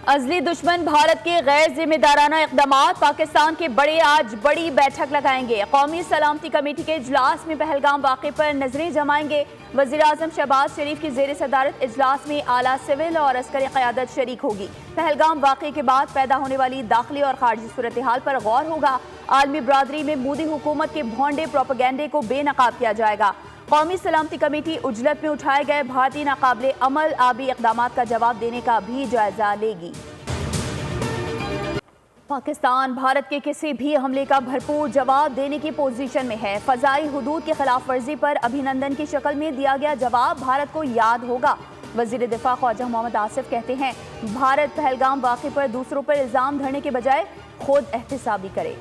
अजली दुश्मन भारत के गैर जिम्मेदाराना इक़दामात, पाकिस्तान के बड़े आज बड़ी बैठक लगाएंगे। कौमी सलामती कमेटी के इजलास में पहलगाम वाक़े पर नजरें जमाएंगे। वज़ीर-ए-आज़म शहबाज शरीफ की ज़ेर सदारत इजलास में आला सिविल और अस्करी क़यादत शरीक होगी। पहलगाम वाक़े के बाद पैदा होने वाली दाखिली और खारजी सूरत हाल पर गौर होगा। आलमी बरादरी में मोदी हुकूमत के भोंडे प्रोपेगेंडे को बेनकाब किया जाएगा। कौमी सलामती कमेटी उजलत में उठाए गए भारतीय नाकाबिले अमल आबी इक़दामात का जवाब देने का भी जायजा लेगी। पाकिस्तान भारत के किसी भी हमले का भरपूर जवाब देने की पोजीशन में है। फ़ज़ाई हुदूद की खिलाफ वर्जी पर अभिनंदन की शक्ल में दिया गया जवाब भारत को याद होगा। वज़ीर दिफा ख्वाजा मोहम्मद आसिफ कहते हैं, भारत पहलगाम वाक़े पर दूसरों पर इल्ज़ाम धरने के बजाय खुद एहतसाबी करे।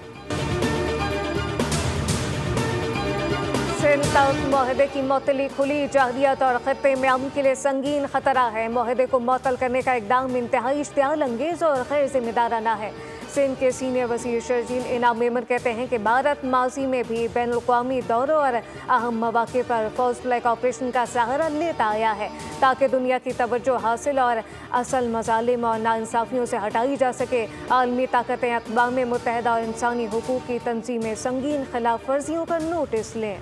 माहदे की मअतली खुली जहलियत और खत्ते में अमन के लिए संगीन खतरा है। माहदे को मअतल करने का इक़दाम इंतहाई इश्तियाल अंगेज़ और गैर जिम्मेदाराना है। सिंध के सीनियर वज़ीर शर्जील इनाम मेमन कहते हैं कि भारत माजी में भी बैनुल-अक़वामी दौरों और अहम मौक़े पर फौज फ्लैग ऑपरेशन का सहारा लेता आया है ताकि दुनिया की तवज्जो हासिल और असल मज़ालिम और नाइंसाफ़ियों से हटाई जा सके। आलमी ताकतें अक़वाम मुत्तहिदा और इंसानी हुकूक़ की तंजीमें संगीन खिलाफ वर्जियों पर नोटिस लें।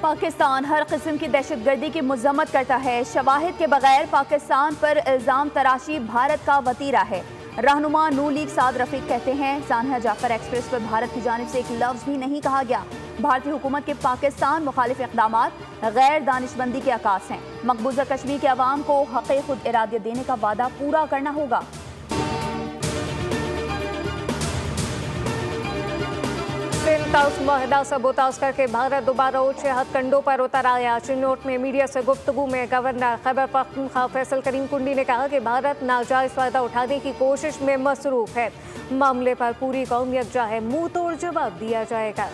पाकिस्तान हर किस्म की दहशतगर्दी की मज़म्मत करता है। शवाहिद के बगैर पाकिस्तान पर इल्ज़ाम तराशी भारत का वतीरा है। रहनुमा नू लीग साद रफ़ीक कहते हैं, सानहा जाफर एक्सप्रेस पर भारत की जानिब से एक लफ्ज़ भी नहीं कहा गया। भारतीय हुकूमत के पाकिस्तान मुखालिफ इक़दामात गैर दानिशमंदी के अकास हैं। मकबूजा कश्मीर के अवाम को हक़ खुद इरादियत देने का वादा पूरा करना होगा। माहिदा सबूताज करके भारत दोबारा ऊंचे हथकंडों पर उतर आया। चिनोट में मीडिया से गुफ्तगू में गवर्नर खैबर पख्तूनख्वा फैसल करीम कुंडी ने कहा कि भारत नाजायज़ फ़ायदा उठाने की कोशिश में मसरूफ़ है। मामले पर पूरी कौम यकजा है, मुंह तोड़ जवाब दिया जाएगा।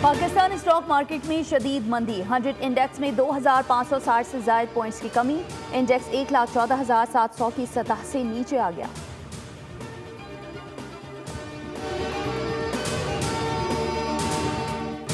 पाकिस्तान स्टॉक मार्केट में शदीद मंदी। 100 इंडेक्स में 2560 से ज़ायद पॉइंट्स की कमी। इंडेक्स 1,14,700 की सतह से नीचे आ गया।